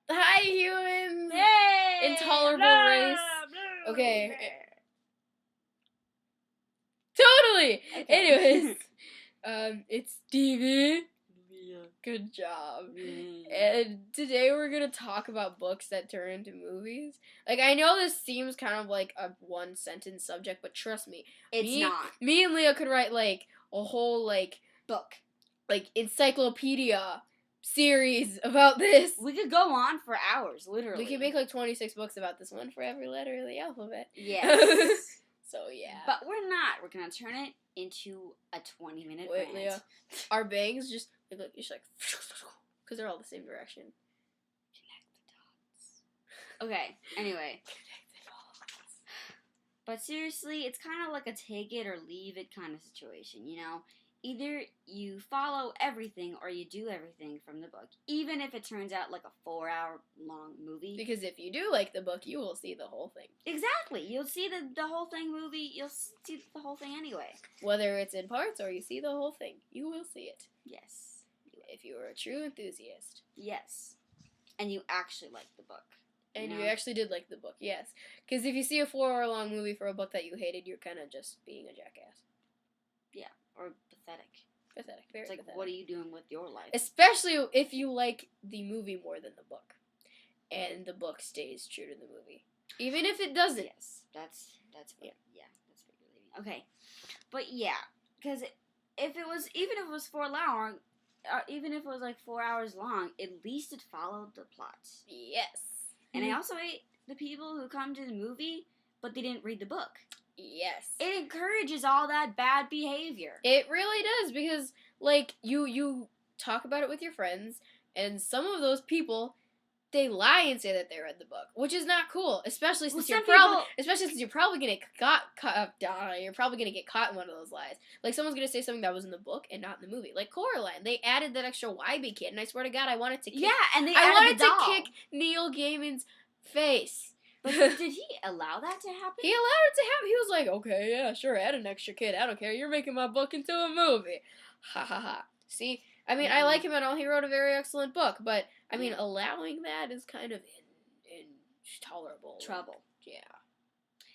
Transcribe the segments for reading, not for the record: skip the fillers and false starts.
Hi, humans! Hey! Intolerable Blah, race. blah, Okay. blah. Totally! Okay. Anyways, it's Stevie. Leah. Good job. Mm. And today we're gonna talk about books that turn into movies. Like, I know this seems kind of like a one-sentence subject, but trust me. It's not. Me and Leah could write, like, a whole, like, Book. like, encyclopedia series about this. We could go on for hours, literally. We could make, like, 26 books about this one for every letter of the alphabet. Yes. So, yeah. But we're not. We're gonna turn it into a 20-minute Wait, rant. Leah. Our bangs just, like, because they're all the same direction. Okay, anyway. But seriously, it's kind of like a take it or leave it kind of situation, you know? Either you follow everything or you do everything from the book, even if it turns out like a 4-hour long movie. Because if you do like the book, you will see the whole thing. Exactly. You'll see the whole thing movie, you'll see the whole thing anyway. Whether it's in parts or you see the whole thing, you will see it. Yes. If you are a true enthusiast. Yes. And you actually like the book. And you actually did like the book, yes. Because if you see a 4-hour long movie for a book that you hated, you're kind of just being a jackass. Yeah, or pathetic. Pathetic, very It's like, pathetic. what are you doing with your life? Especially if you like the movie more than the book. And the book stays true to the movie. Even if it doesn't. Yes, that's that's what you're leaving. Okay, but yeah, because if it was even if it was 4 hours, even if it was like 4 hours long, at least it followed the plot. Yes. And I also hate the people who come to the movie, but they didn't read the book. Yes. It encourages all that bad behavior. It really does, because, like, you talk about it with your friends, and some of those people, they lie and say that they read the book, which is not cool, especially since you're probably gonna you're probably gonna get caught in one of those lies. Like, someone's gonna say something that was in the book and not in the movie. Like Coraline, they added that extra YB kid, and I swear to God, I wanted to kick. Yeah, and I wanted to kick Neil Gaiman's face. But did he allow that to happen? He allowed it to happen. He was like, okay, yeah, sure, add an extra kid. I don't care. You're making my book into a movie. Ha ha ha. See? I mean, I like him and all. He wrote a very excellent book, but, I mean, allowing that is kind of intolerable. Trouble. Yeah.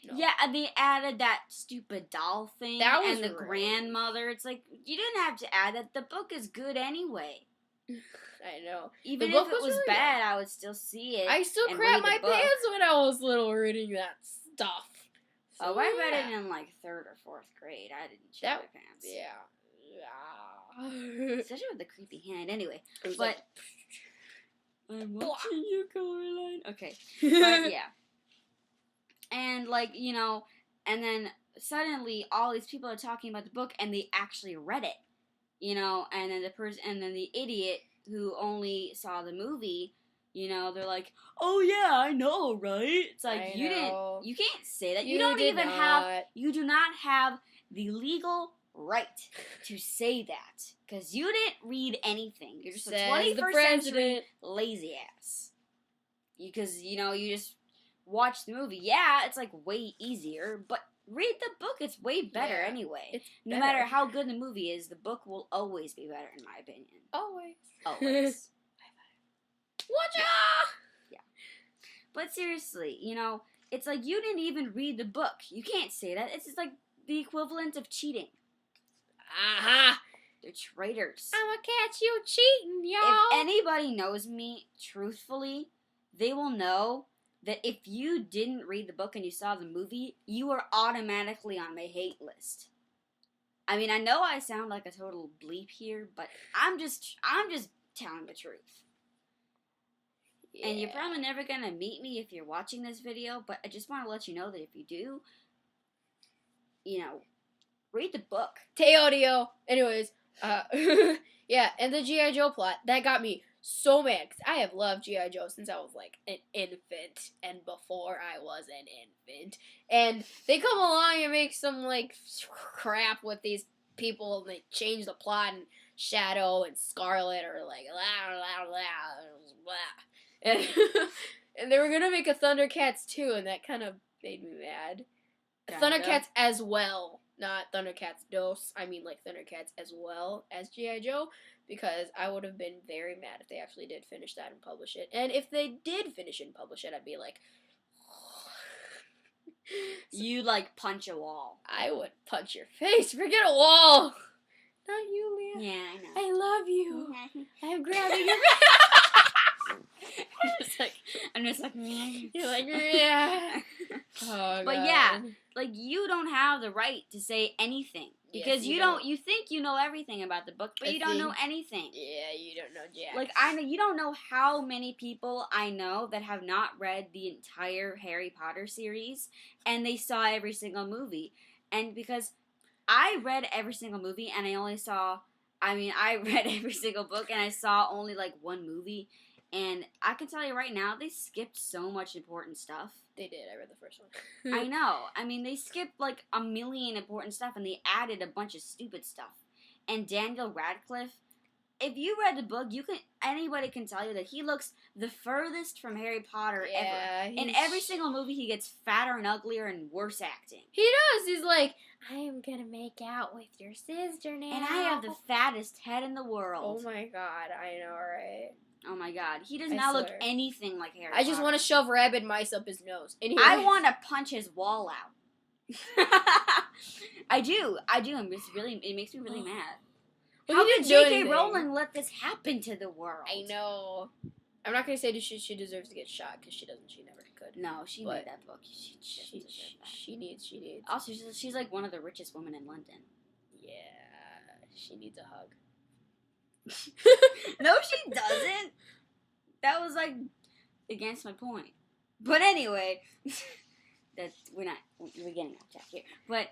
No. Yeah, and they added that stupid doll thing That was and the grandmother. It's like, you didn't have to add that. The book is good anyway. I know. Even if it was really bad, good. I would still see it. I still crapped my pants when I was little reading that stuff. So I read it in like 3rd or 4th grade. I didn't shit my pants. Yeah. Especially with the creepy hand. Anyway, but like, I'm watching you, Coraline. Okay, but yeah, and like, you know, and then suddenly all these people are talking about the book, and they actually read it, you know, and then the idiot who only saw the movie, you know, they're like, oh yeah, I know, right? It's like, you can't say that. You do not have the legal right to say that, because you didn't read anything. You're just a 21st century lazy ass. Because, you know, you just watch the movie. Yeah, it's like way easier, but read the book. It's way better anyway. No matter how good the movie is, the book will always be better, in my opinion. Always. Watch out! Yeah. But seriously, you know, it's like, you didn't even read the book. You can't say that. It's just like the equivalent of cheating. Aha! They're traitors. I'ma catch you cheating, y'all. If anybody knows me, truthfully, they will know that if you didn't read the book and you saw the movie, you are automatically on my hate list. I mean, I know I sound like a total bleep here, but I'm just telling the truth. Yeah. And you're probably never gonna meet me if you're watching this video, but I just want to let you know that if you do, you know, read the book. Teodio. Anyways, yeah, and the G.I. Joe plot, that got me so mad, because I have loved G.I. Joe since I was, like, an infant, and before I was an infant, and they come along and make some, like, crap with these people, and they change the plot, and Shadow and Scarlet are like, and they were gonna make a Thundercats too, and that kind of made me mad. Thundercats as well, not Thundercats Dos. I mean, like, Thundercats as well as G.I. Joe, because I would have been very mad if they actually did finish that and publish it. And if they did finish it and publish it, I'd be like, you like punch a wall. I would punch your face. Forget a wall. Not you, Leah. Yeah, I know. I love you. I'm grabbing your I'm just like, you're like, yeah. Oh, but God. yeah, like, you don't have the right to say anything. Because yes, you think you know everything about the book, but you don't know anything. Yeah, you don't know jack. Like, you don't know how many people I know that have not read the entire Harry Potter series, and they saw every single movie. And because I read every single movie, and I read every single book, and I saw only, like, one movie. And I can tell you right now, they skipped so much important stuff. They did. I read the first one. I know. I mean, they skipped, like, a million important stuff, and they added a bunch of stupid stuff. And Daniel Radcliffe, if you read the book, anybody can tell you that he looks the furthest from Harry Potter ever. In every single movie, he gets fatter and uglier and worse acting. He does. He's like, I am gonna make out with your sister now. And I have the fattest head in the world. Oh my God, I know, right? Oh my God, he does not look anything like Harry Potter. I just want to shove rabid mice up his nose. I want to punch his wall out. I do. It makes me really mad. How did J.K. Rowling let this happen to the world? I know. I'm not gonna say that she deserves to get shot, because she doesn't. She never could. No, she made that book. She needs. Also, she's like one of the richest women in London. Yeah, she needs a hug. No, she doesn't. That was like against my point. But anyway, we're getting off track here. But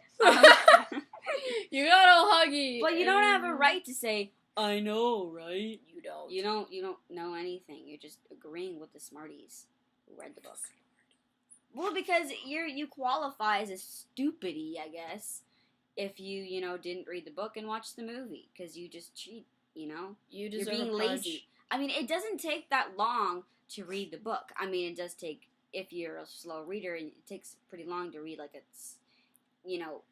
you got all huggy. But you don't have a right to say, I know, right? You don't. You don't know anything. You're just agreeing with the smarties who read the book. Well, because you qualify as a stupidity, I guess, if you didn't read the book and watch the movie, because you just cheat. You're being lazy. I mean, it doesn't take that long to read the book. I mean, it does take, if you're a slow reader, it takes pretty long to read, like, a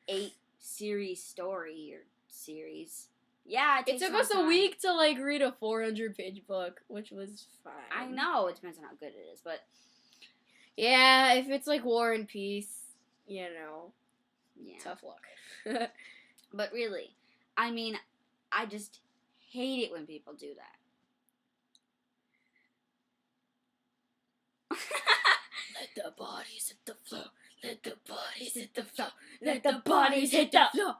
8-series story or series. Yeah, it took us a week to, like, read a 400-page book, which was fine. I know, it depends on how good it is, but... Yeah, if it's, like, War and Peace, yeah. Tough luck. But really, I mean, I just hate it when people do that. Let the bodies hit the floor. Let the bodies hit the floor. Let the bodies hit the floor.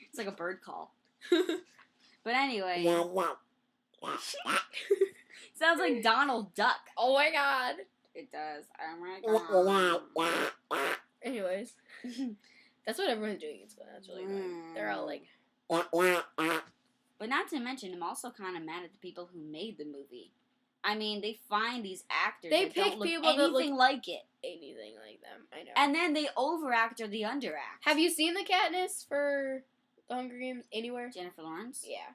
It's like a bird call. But anyway. Sounds like Donald Duck. Oh my God. It does. Oh my God. Anyways. That's what everyone's doing in school. That's really annoying. They're all like... But not to mention, I'm also kind of mad at the people who made the movie. I mean, they find these actors that don't look anything like it. Anything like them, I know. And then they overact or they underact. Have you seen the Katniss for The Hunger Games anywhere? Jennifer Lawrence? Yeah.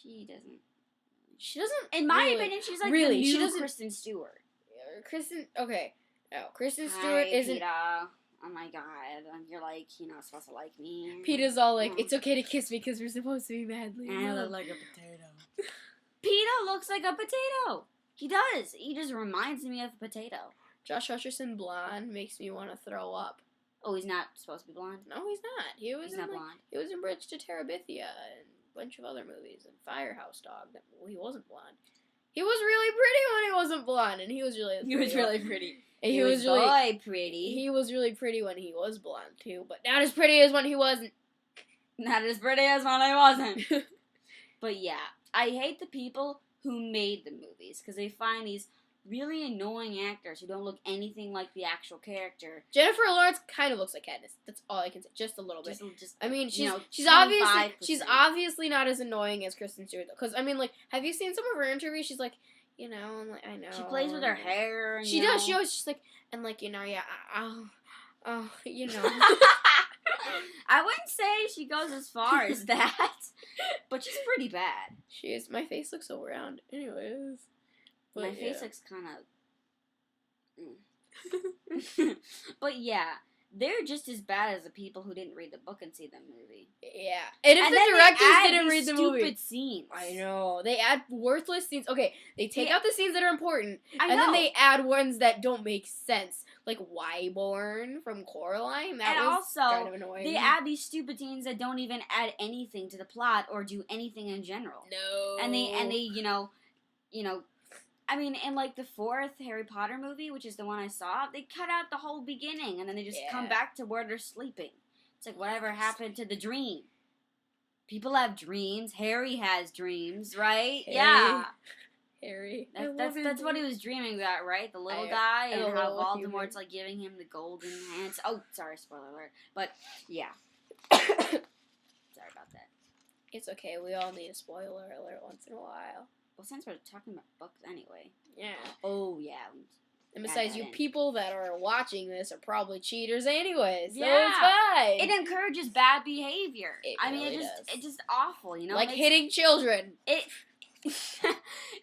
She doesn't. In my opinion, she's like the new Kristen Stewart. Okay. No, Kristen Stewart isn't... Peter. Oh my God. You're like, you're not supposed to like me. Peter's all like, it's okay to kiss me because we're supposed to be madly. I look like a potato. Peter looks like a potato. He does. He just reminds me of a potato. Josh Hutcherson blonde makes me want to throw up. Oh, he's not supposed to be blonde? No, he's not. He's not blonde. He was in Bridge to Terabithia and a bunch of other movies. And Firehouse Dog. Well, he wasn't blonde. He was really pretty when he wasn't blonde, and he was really pretty. He was really pretty. And he was really pretty. He was really pretty when he was blonde too, but not as pretty as when he wasn't. Not as pretty as when I wasn't. But yeah, I hate the people who made the movies because they find these really annoying actors who don't look anything like the actual character. Jennifer Lawrence kind of looks like Katniss. That's all I can say. Just a little bit. I mean, she's obviously not as annoying as Kristen Stewart. Because I mean, like, have you seen some of her interviews? She's like, I'm like, I know. She plays with her hair. And, she does. She always just like, and like, yeah, I wouldn't say she goes as far as that, but she's pretty bad. She is. My face looks so round. Anyways. My face looks kind of But yeah, they're just as bad as the people who didn't read the book and see the movie. Yeah. And if the directors didn't read the movie. Stupid scenes. I know. They add worthless scenes. Okay, they take out the scenes that are important, and then they add ones that don't make sense. Like Wyborn from Coraline. That was also, kind of annoying. They add these stupid scenes that don't even add anything to the plot or do anything in general. No. And they I mean, in like the 4th Harry Potter movie, which is the one I saw, they cut out the whole beginning and then they just come back to where they're sleeping. It's like, whatever happened to the dream? People have dreams. Harry has dreams, right? Harry. That's what he was dreaming about, right? The little guy and how Voldemort's like giving him the golden hands. Oh, sorry, spoiler alert. But yeah. Sorry about that. It's okay. We all need a spoiler alert once in a while. Well, since we're talking about books anyway. Yeah. Oh, yeah. And besides, you people that are watching this are probably cheaters anyways. So yeah. it's fine. It encourages bad behavior. Does. It's just awful, you know? Like hitting children. It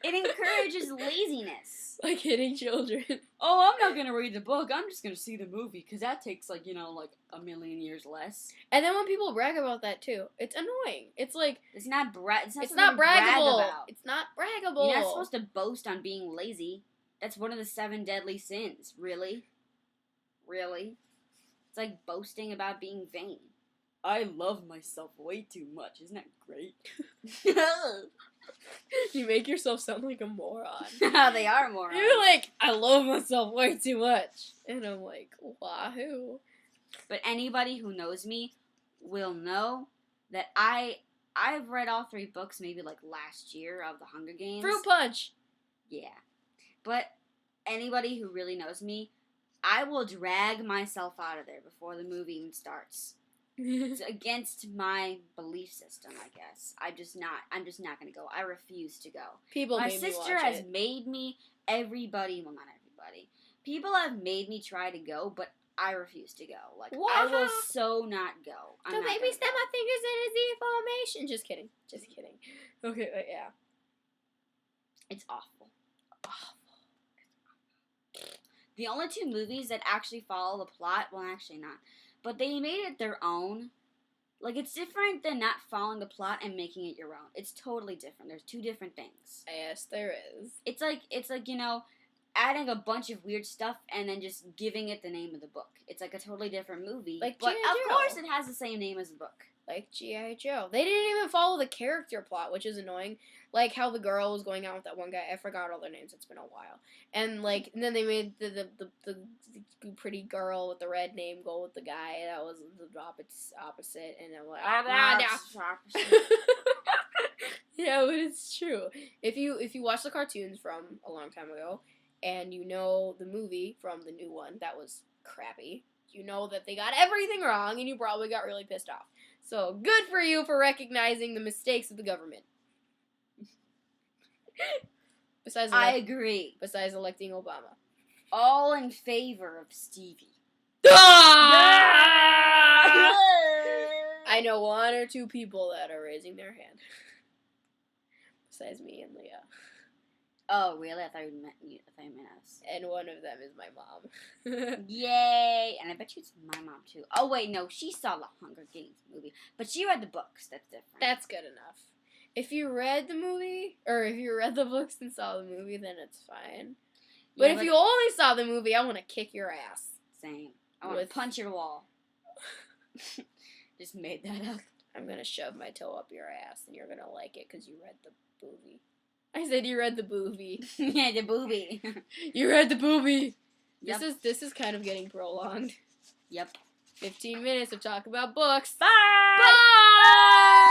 encourages laziness. Like hitting children. Oh, I'm not going to read the book. I'm just going to see the movie. Because that takes, like, a million years less. And then when people brag about that, too, it's annoying. It's like... It's not braggable. It's not braggable. You're not supposed to boast on being lazy. That's one of the 7 deadly sins. Really? It's like boasting about being vain. I love myself way too much. Isn't that great? You make yourself sound like a moron. They are morons. You're like, I love myself way too much. And I'm like, wahoo. But anybody who knows me will know that I've read all 3 books maybe like last year of the Hunger Games. Fruit Punch. Yeah. But anybody who really knows me, I will drag myself out of there before the movie even starts. It's against my belief system, I guess. I'm just not going to go. I refuse to go. My sister has made me, well, not everybody. People have made me try to go, but I refuse to go. Like, I will so not go. Don't make me snap my fingers in a Z formation. Just kidding. Okay, but yeah. It's awful. The only 2 movies that actually follow the plot, well, actually not, but they made it their own. Like, it's different than not following the plot and making it your own. It's totally different. There's 2 different things. Yes, there is. It's like, adding a bunch of weird stuff and then just giving it the name of the book. It's like a totally different movie. Like but G.I. of Joe. course it has the same name as the book. Like G.I. Joe. They didn't even follow the character plot, which is annoying. Like how the girl was going out with that one guy. I forgot all their names. It's been a while. And then they made the pretty girl with the red name go with the guy. That was the opposite. And I'm like, that's opposite. Yeah, but it's true. If you watch the cartoons from a long time ago, and you know the movie from the new one that was crappy, you know that they got everything wrong, and you probably got really pissed off. So, good for you for recognizing the mistakes of the government. I agree. Besides electing Obama. All in favor of Stevie. I know 1 or 2 people that are raising their hand. Besides me and Leah. Oh, really? I thought you meant us. And one of them is my mom. Yay! And I bet you it's my mom, too. Oh, wait, no. She saw the Hunger Games movie. But she read the books. That's different. That's good enough. If you read the movie, or if you read the books and saw the movie, then it's fine. But if you only saw the movie, I want to kick your ass. Same. I want to punch your wall. Just made that up. I'm going to shove my toe up your ass, and you're going to like it because you read the movie. I said you read the movie. Yeah, the movie. You read the movie. Yep. This is kind of getting prolonged. Yep. 15 minutes of talk about books. Bye! Bye!